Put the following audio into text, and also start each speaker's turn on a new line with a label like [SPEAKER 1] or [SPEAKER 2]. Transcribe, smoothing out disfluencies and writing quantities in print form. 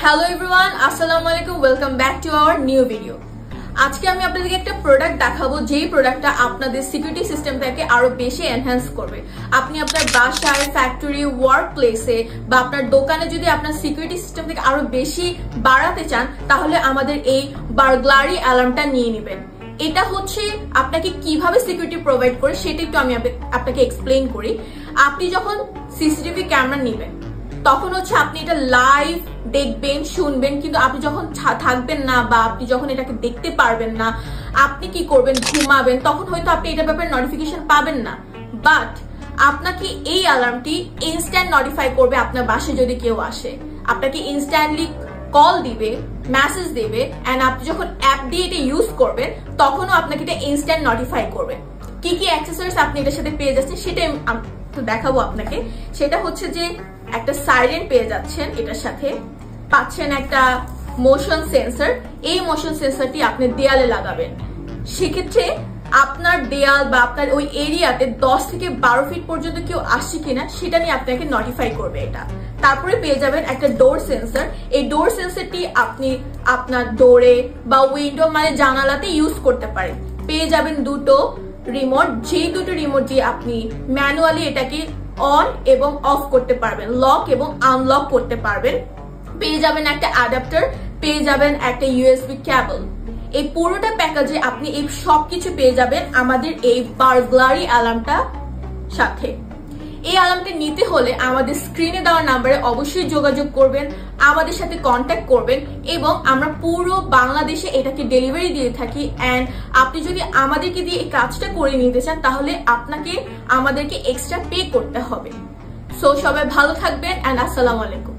[SPEAKER 1] Hello everyone, আসসালামু আলাইকুম। Welcome back to our new video. আজকে আমি আপনাদেরকে একটা প্রোডাক্ট দেখাবো, যেই প্রোডাক্টটা আপনাদের সিকিউরিটি সিস্টেমটাকে আরো বেশি এনহ্যান্স করবে। আপনি আপনার বাসায়, ফ্যাক্টরি, ওয়ার্ক প্লেসে বা আপনার দোকানে যদি আপনার সিকিউরিটি সিস্টেমটাকে আরো বেশি বাড়াতে চান, তাহলে আমাদের এই বার্গলারি অ্যালার্মটা নিয়ে নেবেন। এটা হচ্ছে আপনাকে কিভাবে সিকিউরিটি প্রোভাইড করে সেটা একটু আমি আপনাকে এক্সপ্লেইন করি। আপনি যখন সিসিটিভি ক্যামেরা নেবেন তখন হচ্ছে আপনি এটা লাইভ দেখবেন, শুনবেন, কিন্তু আপনি যখন থাকবেন না বা আপনি যখন এটাকে দেখতে পারবেন না, আপনি কি করবেন? ঘুমাবেন। তখন হয়তো আপনি এটার ব্যাপারে নোটিফিকেশন পাবেন না, বাট আপনাকে এই অ্যালার্মটি ইনস্ট্যান্ট নোটিফাই করবে। আপনার বাসায় যদি কেউ আসে, আপনাকে ইনস্ট্যান্টলি কল দিবে, মেসেজ দেবে, এন্ড আপনি যখন অ্যাপ দিয়ে এটা ইউজ করবেন তখনও আপনাকে এটা ইনস্ট্যান্ট নোটিফাই করবে। কি কি অ্যাক্সেসরিজ আপনি এটার সাথে পেয়ে যাচ্ছেন সেটা দেখাবো আপনাকে। সেটা হচ্ছে যে একটা সাইরেন পেয়ে যাচ্ছেন, এটার সাথে পাচ্ছেন একটা মোশন সেন্সর। এই মোশন সেন্সরটি আপনি দেয়ালে লাগাবেন, সেক্ষেত্রে আপনার দেয়াল বা আপনার ওই এরিয়াতে 10 থেকে 12 ফিট পর্যন্ত কেউ আসছে কিনা সেটা নিয়ে আপনাকে নোটিফাই করবে এটা। তারপরে পেয়ে যাবেন একটা ডোর সেন্সর। এই ডোর সেন্সরটি আপনি আপনার ডোরে বা উইন্ডো মানে জানালাতে ইউজ করতে পারেন। পেয়ে যাবেন দুটো রিমোট, যেই দুটো রিমোট দিয়ে আপনি ম্যানুয়ালি এটাকে অন এবং অফ করতে পারবেন, লক এবং আনলক করতে পারবেন। পেয়ে যাবেন একটা অ্যাডাপ্টার, পেয়ে যাবেন একটা ইউএসবি কেবল। এই পুরোটা প্যাকেজে আপনি এই সবকিছু পেয়ে যাবেন আমাদের এই বার্গলারি অ্যালার্মটা সাথে। এই অ্যালার্মটা নিতে হলে আমাদের স্ক্রিনে দেওয়া নাম্বারে অবশ্যই যোগাযোগ করবেন, আমাদের সাথে কন্ট্যাক্ট করবেন, এবং আমরা পুরো বাংলাদেশে এটাকে ডেলিভারি দিয়ে থাকি। অ্যান্ড আপনি যদি আমাদেরকে দিয়ে এই কাজটা করে নিতে চান তাহলে আপনাকে আমাদেরকে এক্সট্রা পে করতে হবে। সো সবাই ভালো থাকবেন, অ্যান্ড আসসালামু আলাইকুম।